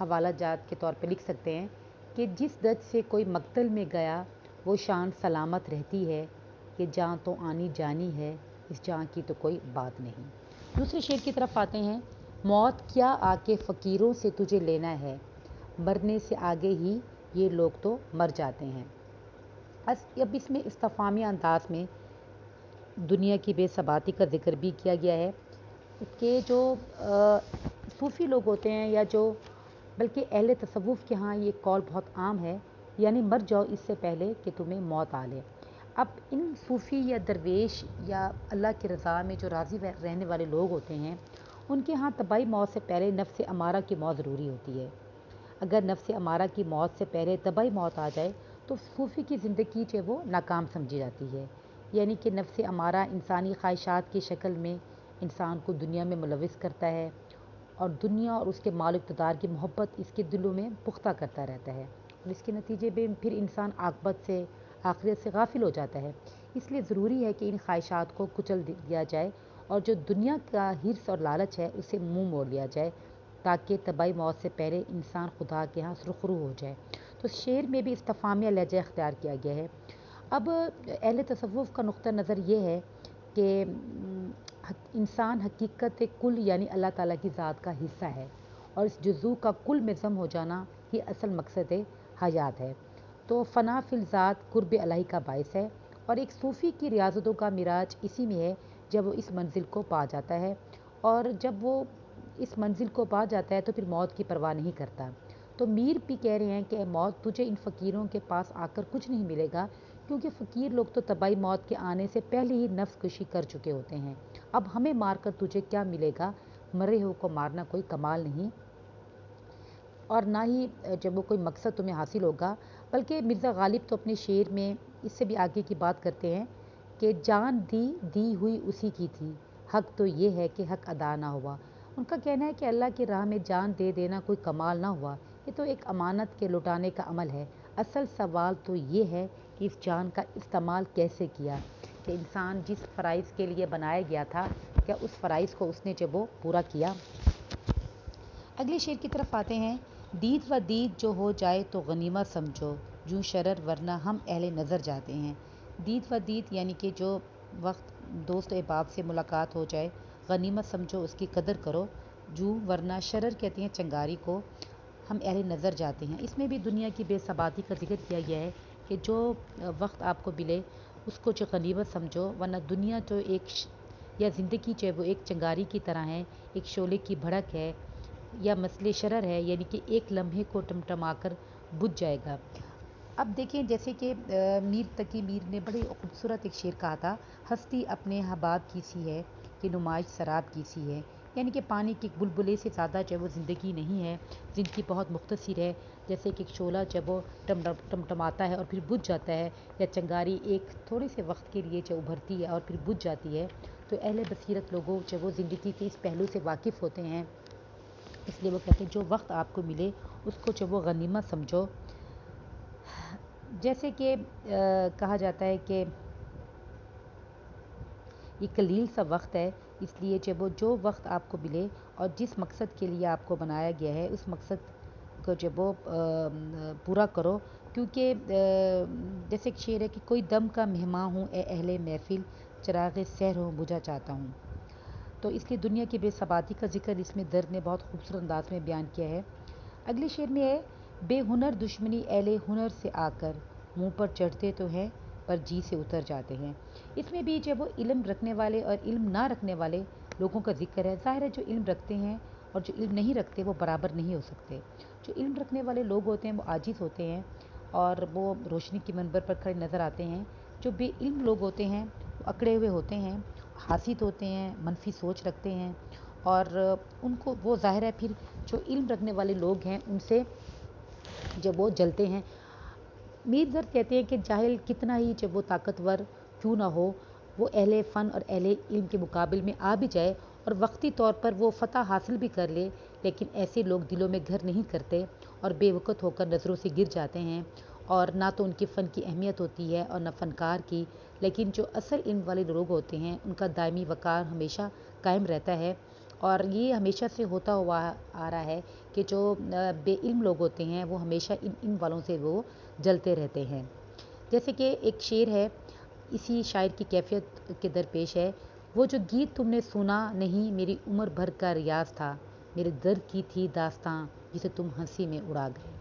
حوالہ جات کے طور پہ لکھ سکتے ہیں کہ جس درد سے کوئی مقتل میں گیا وہ شان سلامت رہتی ہے، کہ جاں تو آنی جانی ہے، اس جاں کی تو کوئی بات نہیں۔ دوسرے شعر کی طرف آتے ہیں۔ موت کیا آ کے فقیروں سے تجھے لینا ہے، مرنے سے آگے ہی یہ لوگ تو مر جاتے ہیں۔ اب اس میں استفہامیہ انداز میں دنیا کی بے ثباتی کا ذکر بھی کیا گیا ہے کہ جو صوفی لوگ ہوتے ہیں یا جو بلکہ اہل تصوف کے ہاں یہ قول بہت عام ہے، یعنی مر جاؤ اس سے پہلے کہ تمہیں موت آ لے۔ اب ان صوفی یا درویش یا اللہ کی رضا میں جو راضی رہنے والے لوگ ہوتے ہیں، ان کے ہاں طبعی موت سے پہلے نفس امارہ کی موت ضروری ہوتی ہے۔ اگر نفس امارہ کی موت سے پہلے طبعی موت آ جائے تو صوفی کی زندگی جو وہ ناکام سمجھی جاتی ہے، یعنی کہ نفس امارہ انسانی خواہشات کی شکل میں انسان کو دنیا میں ملوث کرتا ہے، اور دنیا اور اس کے مال اقتدار کی محبت اس کے دلوں میں پختہ کرتا رہتا ہے، اور اس کے نتیجے میں پھر انسان عاقبت سے، آخرت سے غافل ہو جاتا ہے۔ اس لیے ضروری ہے کہ ان خواہشات کو کچل دیا جائے اور جو دنیا کا حرص اور لالچ ہے اسے منہ موڑ لیا جائے، تاکہ طبعی موت سے پہلے انسان خدا کے ہاں سرخرو ہو جائے۔ تو شعر میں بھی استفہامیہ لہجہ اختیار کیا گیا ہے۔ اب اہل تصوف کا نقطہ نظر یہ ہے کہ انسان حقیقت کل یعنی اللہ تعالیٰ کی ذات کا حصہ ہے، اور اس جزو کا کل میں ضم ہو جانا ہی اصل مقصد حیات ہے۔ تو فنا فی الذات قرب الہی کا باعث ہے، اور ایک صوفی کی ریاضتوں کا معراج اسی میں ہے جب وہ اس منزل کو پا جاتا ہے، اور جب وہ اس منزل کو پا جاتا ہے تو پھر موت کی پرواہ نہیں کرتا۔ تو میر بھی کہہ رہے ہیں کہ اے موت تجھے ان فقیروں کے پاس آ کر کچھ نہیں ملے گا، کیونکہ فقیر لوگ تو طبعی موت کے آنے سے پہلے ہی نفس کشی کر چکے ہوتے ہیں۔ اب ہمیں مار کر تجھے کیا ملے گا، مرے ہو کو مارنا کوئی کمال نہیں، اور نہ ہی جب وہ کوئی مقصد تمہیں حاصل ہوگا۔ بلکہ مرزا غالب تو اپنے شعر میں اس سے بھی آگے کی بات کرتے ہیں کہ جان دی ہوئی اسی کی تھی، حق تو یہ ہے کہ حق ادا نہ ہوا۔ ان کا کہنا ہے کہ اللہ کی راہ میں جان دے دینا کوئی کمال نہ ہوا، یہ تو ایک امانت کے لوٹانے کا عمل ہے۔ اصل سوال تو یہ ہے کہ اس جان کا استعمال کیسے کیا، کہ انسان جس فرائض کے لیے بنایا گیا تھا کیا اس فرائض کو اس نے جب وہ پورا کیا۔ اگلے شعر کی طرف آتے ہیں۔ دید و دید جو ہو جائے تو غنیمت سمجھو، جوں شرر ورنہ ہم اہل نظر جاتے ہیں۔ دید و دید یعنی کہ جو وقت دوست و احباب سے ملاقات ہو جائے غنیمت سمجھو، اس کی قدر کرو، جو ورنہ شرر کہتے ہیں چنگاری کو، ہم اہل نظر جاتے ہیں۔ اس میں بھی دنیا کی بے ثباتی کا ذکر کیا گیا ہے کہ جو وقت آپ کو ملے اس کو جو غنیمت سمجھو، ورنہ دنیا جو ایک یا زندگی جو ہے وہ ایک چنگاری کی طرح ہے، ایک شعلے کی بھڑک ہے یا مسئلے شرر ہے، یعنی کہ ایک لمحے کو ٹمٹما کر بجھ جائے گا۔ اب دیکھیں جیسے کہ میر تقی میر نے بڑے خوبصورت ایک شعر کہا تھا، ہستی اپنے حباب کی سی ہے کہ نمائش سراب کی سی ہے، یعنی کہ پانی کے بلبلے سے زیادہ جو ہے وہ زندگی نہیں ہے، زندگی بہت مختصر ہے۔ جیسے کہ ایک شعلہ جب وہ ٹمٹماتا ہے اور پھر بجھ جاتا ہے، یا چنگاری ایک تھوڑے سے وقت کے لیے جو ابھرتی ہے اور پھر بجھ جاتی ہے، تو اہل بصیرت لوگوں جب وہ زندگی کے اس پہلو سے واقف ہوتے ہیں، اس لیے وہ کہتے ہیں جو وقت آپ کو ملے اس کو جب وہ غنیمت سمجھو۔ جیسے کہ کہا جاتا ہے کہ یہ قلیل سا وقت ہے، اس لیے جب وہ جو وقت آپ کو ملے اور جس مقصد کے لیے آپ کو بنایا گیا ہے اس مقصد کو جب وہ پورا کرو، کیونکہ جیسے ایک شعر ہے کہ کوئی دم کا مہمان ہوں اے اہل محفل، چراغ سحر ہوں بجھا چاہتا ہوں۔ تو اس لیے دنیا کی بے ثباتی کا ذکر اس میں درد نے بہت خوبصورت انداز میں بیان کیا ہے۔ اگلے شعر میں ہے، بے ہنر دشمنی اہل ہنر سے آ کر، منہ پر چڑھتے تو ہیں پر جی سے اتر جاتے ہیں۔ اس میں بھی جب وہ علم رکھنے والے اور علم نہ رکھنے والے لوگوں کا ذکر ہے۔ ظاہر ہے جو علم رکھتے ہیں اور جو علم نہیں رکھتے وہ برابر نہیں ہو سکتے۔ جو علم رکھنے والے لوگ ہوتے ہیں وہ عاجز ہوتے ہیں اور وہ روشنی کے منبر پر کھڑے نظر آتے ہیں۔ جو بے علم لوگ ہوتے ہیں وہ اکڑے ہوئے ہوتے ہیں، حاسد ہوتے ہیں، منفی سوچ رکھتے ہیں، اور ان کو وہ ظاہر ہے پھر جو علم رکھنے والے لوگ ہیں ان سے جب وہ جلتے ہیں۔ میر زر کہتے ہیں کہ جاہل کتنا ہی جب وہ طاقتور کیوں نہ ہو، وہ اہل فن اور اہل علم کے مقابل میں آ بھی جائے اور وقتی طور پر وہ فتح حاصل بھی کر لے، لیکن ایسے لوگ دلوں میں گھر نہیں کرتے اور بے وقت ہو کر نظروں سے گر جاتے ہیں، اور نہ تو ان کی فن کی اہمیت ہوتی ہے اور نہ فنکار کی، لیکن جو اصل علم والے لوگ ہوتے ہیں ان کا دائمی وقار ہمیشہ قائم رہتا ہے، اور یہ ہمیشہ سے ہوتا ہوا آ رہا ہے کہ جو بے علم لوگ ہوتے ہیں وہ ہمیشہ ان والوں سے وہ جلتے رہتے ہیں۔ جیسے کہ ایک شعر ہے، اسی شاعر کی کیفیت کے درپیش ہے، وہ جو گیت تم نے سنا نہیں میری عمر بھر کا ریاض تھا، میرے درد کی تھی داستاں جسے تم ہنسی میں اڑا گئے۔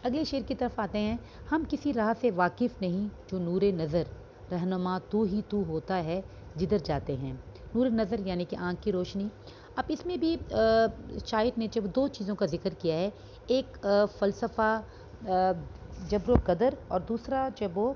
اگلے شعر کی طرف آتے ہیں، ہم کسی راہ سے واقف نہیں جو نور نظر، رہنما تو ہی تو ہوتا ہے جدھر جاتے ہیں۔ نور نظر یعنی کہ آنکھ کی روشنی۔ اب اس میں بھی شاعر نے جب دو چیزوں کا ذکر کیا ہے، ایک فلسفہ جبر و قدر اور دوسرا جب وہ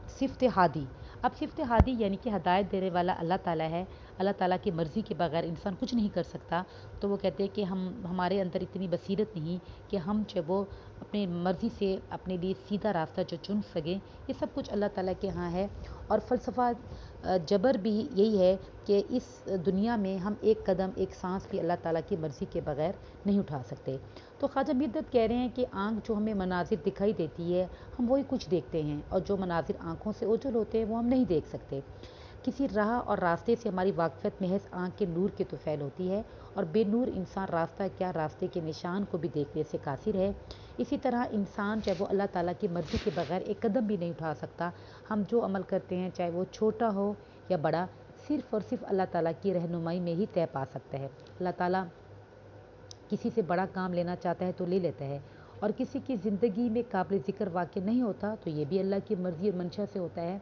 صفت ہادی۔ اب صفت ہادی یعنی کہ ہدایت دینے والا اللہ تعالیٰ ہے، اللہ تعالیٰ کی مرضی کے بغیر انسان کچھ نہیں کر سکتا، تو وہ کہتے ہیں کہ ہمارے اندر اتنی بصیرت نہیں کہ ہم جب وہ اپنی مرضی سے اپنے لیے سیدھا راستہ جو چن سکیں، یہ سب کچھ اللہ تعالیٰ کے ہاں ہے۔ اور فلسفہ جبر بھی یہی ہے کہ اس دنیا میں ہم ایک قدم ایک سانس بھی اللہ تعالیٰ کی مرضی کے بغیر نہیں اٹھا سکتے۔ تو خواجہ میرداد کہہ رہے ہیں کہ آنکھ جو ہمیں مناظر دکھائی دیتی ہے ہم وہی کچھ دیکھتے ہیں، اور جو مناظر آنکھوں سے اوجھل ہوتے ہیں وہ ہم نہیں دیکھ سکتے۔ کسی راہ اور راستے سے ہماری واقفیت محض آنکھ کے نور کے طفیل ہوتی ہے، اور بے نور انسان راستہ کیا راستے کے نشان کو بھی دیکھنے سے قاصر ہے۔ اسی طرح انسان چاہے وہ اللہ تعالیٰ کی مرضی کے بغیر ایک قدم بھی نہیں اٹھا سکتا۔ ہم جو عمل کرتے ہیں چاہے وہ چھوٹا ہو یا بڑا، صرف اور صرف اللہ تعالیٰ کی رہنمائی میں ہی طے پا سکتا ہے۔ اللہ تعالیٰ کسی سے بڑا کام لینا چاہتا ہے تو لے لیتا ہے، اور کسی کی زندگی میں قابل ذکر واقع نہیں ہوتا تو یہ بھی اللہ کی مرضی اور منشا سے ہوتا ہے۔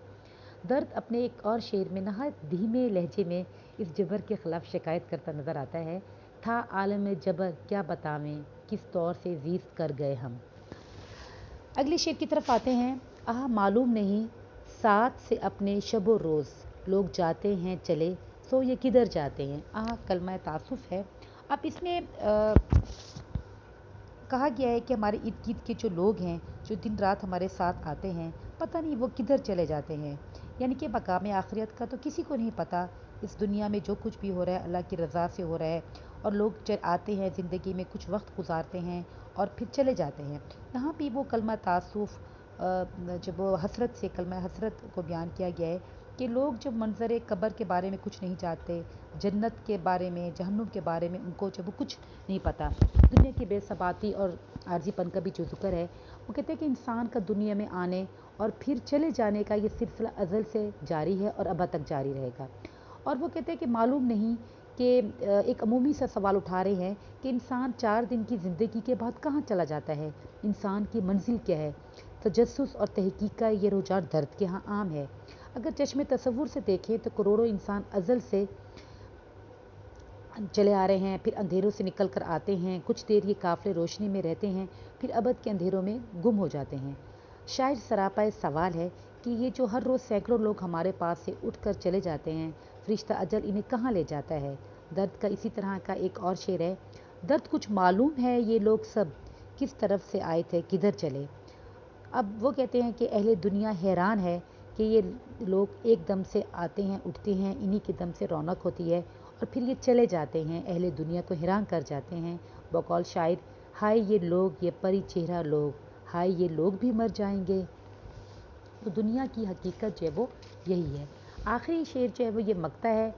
درد اپنے ایک اور شعر میں نہایت دھیمے لہجے میں اس جبر کے خلاف شکایت کرتا نظر آتا ہے، تھا عالم جبر کیا بتاویں کس طور سے زیست کر گئے ہم۔ اگلے شعر کی طرف آتے ہیں، معلوم نہیں ساتھ سے اپنے شب و روز، لوگ جاتے ہیں چلے سو یہ کدھر جاتے ہیں۔ کلمہ تعسف ہے۔ اب اس میں کہا گیا ہے کہ ہمارے ارد گرد کے جو لوگ ہیں جو دن رات ہمارے ساتھ آتے ہیں پتہ نہیں وہ کدھر چلے جاتے ہیں، یعنی کہ مقام آخرت کا تو کسی کو نہیں پتہ۔ اس دنیا میں جو کچھ بھی ہو رہا ہے اللہ کی رضا سے ہو رہا ہے، اور لوگ آتے ہیں زندگی میں کچھ وقت گزارتے ہیں اور پھر چلے جاتے ہیں۔ یہاں بھی وہ کلمہ تعسف جب وہ حسرت سے کلمہ حسرت کو بیان کیا گیا ہے کہ لوگ جب منظر قبر کے بارے میں کچھ نہیں جانتے، جنت کے بارے میں، جہنم کے بارے میں ان کو جب وہ کچھ نہیں پتہ، دنیا کی بے ثباتی اور عارضی پن کا بھی جو ذکر ہے، وہ کہتے ہیں کہ انسان کا دنیا میں آنے اور پھر چلے جانے کا یہ سلسلہ ازل سے جاری ہے اور ابد تک جاری رہے گا۔ اور وہ کہتے ہیں کہ معلوم نہیں کہ ایک عمومی سا سوال اٹھا رہے ہیں کہ انسان 4 دن کی زندگی کے بعد کہاں چلا جاتا ہے، انسان کی منزل کیا ہے۔ تجسس اور تحقیق کا یہ رجحان درد کے ہاں عام ہے۔ اگر چشم تصور سے دیکھیں تو کروڑوں انسان ازل سے چلے آ رہے ہیں، پھر اندھیروں سے نکل کر آتے ہیں، کچھ دیر یہ قافلے روشنی میں رہتے ہیں، پھر ابد کے اندھیروں میں گم ہو جاتے ہیں۔ شاید سراپا سوال ہے کہ یہ جو ہر روز سینکڑوں لوگ ہمارے پاس سے اٹھ کر چلے جاتے ہیں، فرشتہ اجل انہیں کہاں لے جاتا ہے۔ درد کا اسی طرح کا ایک اور شعر ہے، درد کچھ معلوم ہے یہ لوگ سب کس طرف سے آئے تھے کدھر چلے۔ اب وہ کہتے ہیں کہ اہل دنیا حیران ہے کہ یہ لوگ ایک دم سے آتے ہیں اٹھتے ہیں، انہی کے دم سے رونق ہوتی ہے اور پھر یہ چلے جاتے ہیں، اہل دنیا کو حیران کر جاتے ہیں۔ بقول شاعر، ہائے یہ لوگ یہ پری چہرہ لوگ، ہائے یہ لوگ بھی مر جائیں گے۔ تو دنیا کی حقیقت جو ہے وہ یہی ہے۔ آخری شعر جو ہے وہ یہ مقطع ہے،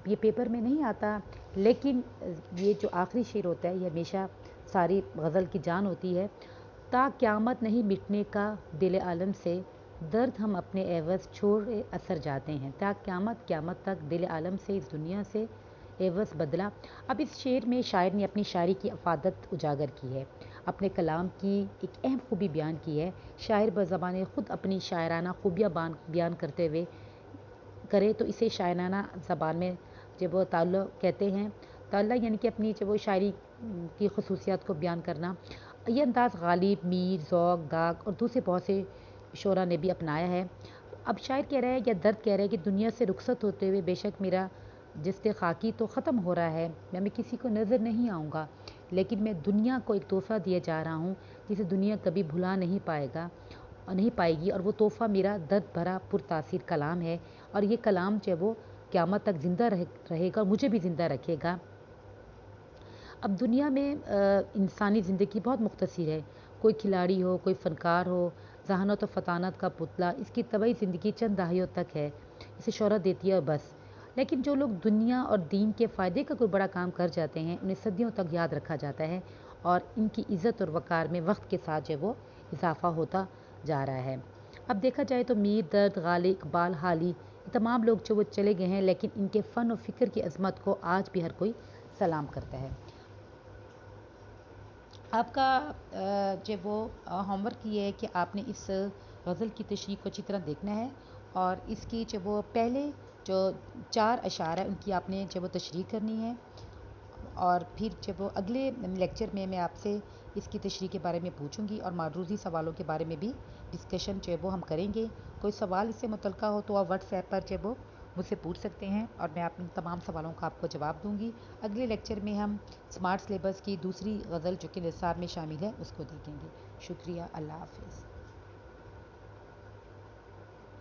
یہ پیپر میں نہیں آتا، لیکن یہ جو آخری شعر ہوتا ہے یہ ہمیشہ ساری غزل کی جان ہوتی ہے۔ تا قیامت نہیں مٹنے کا دل عالم سے، درد ہم اپنے عوض چھوڑے اثر جاتے ہیں۔ تا قیامت تک دل عالم سے، اس دنیا سے عوض بدلا۔ اب اس شعر میں شاعر نے اپنی شاعری کی افادت اجاگر کی ہے، اپنے کلام کی ایک اہم خوبی بیان کی ہے۔ شاعر بزبان خود اپنی شاعرانہ خوبیاں بیان کرتے ہوئے کرے تو اسے شاعرانہ زبان میں جب وہ تعلیٰ کہتے ہیں۔ تعلیٰ یعنی کہ اپنی جب وہ شاعری کی خصوصیات کو بیان کرنا۔ یہ انداز غالب، میر، ذوق، داغ اور دوسرے بہت سے شعراء نے بھی اپنایا ہے۔ اب شاعر کہہ رہا ہے یا درد کہہ رہا ہے کہ دنیا سے رخصت ہوتے ہوئے بے شک میرا جسد خاکی تو ختم ہو رہا ہے، میں کسی کو نظر نہیں آؤں گا، لیکن میں دنیا کو ایک تحفہ دیا جا رہا ہوں جسے دنیا کبھی بھلا نہیں پائے گی، اور وہ تحفہ میرا درد بھرا پرتاثیر کلام ہے، اور یہ کلام جو ہے وہ قیامت تک زندہ رہے گا، مجھے بھی زندہ رکھے گا۔ اب دنیا میں انسانی زندگی بہت مختصر ہے، کوئی کھلاڑی ہو، کوئی فنکار ہو، ذہانت و فطانت کا پتلا، اس کی طبعی زندگی چند دہائیوں تک ہے، اسے شہرت دیتی ہے اور بس۔ لیکن جو لوگ دنیا اور دین کے فائدے کا کوئی بڑا کام کر جاتے ہیں انہیں صدیوں تک یاد رکھا جاتا ہے اور ان کی عزت اور وقار میں وقت کے ساتھ جو وہ اضافہ ہوتا جا رہا ہے۔ اب دیکھا جائے تو میر، درد، غالب، اقبال، حالی، یہ تمام لوگ جو وہ چلے گئے ہیں لیکن ان کے فن و فکر کی عظمت کو آج بھی ہر کوئی سلام کرتا ہے۔ آپ کا جو وہ ہوم ورک یہ ہے کہ آپ نے اس غزل کی تشریح کو اچھی طرح دیکھنا ہے اور اس کی جو وہ پہلے جو 4 اشعار ہیں ان کی آپ نے جو وہ تشریح کرنی ہے اور پھر جب وہ اگلے لیکچر میں آپ سے اس کی تشریح کے بارے میں پوچھوں گی اور معروضی سوالوں کے بارے میں بھی ڈسکشن جو ہے وہ ہم کریں گے۔ کوئی سوال اس سے متعلقہ ہو تو آپ واٹس ایپ پر جو وہ مجھ سے پوچھ سکتے ہیں اور میں ان تمام سوالوں کا آپ کو جواب دوں گی۔ اگلے لیکچر میں ہم اسمارٹ سلیبس کی دوسری غزل جو کہ نصاب میں شامل ہے اس کو دیکھیں گے۔ شکریہ، اللہ حافظ۔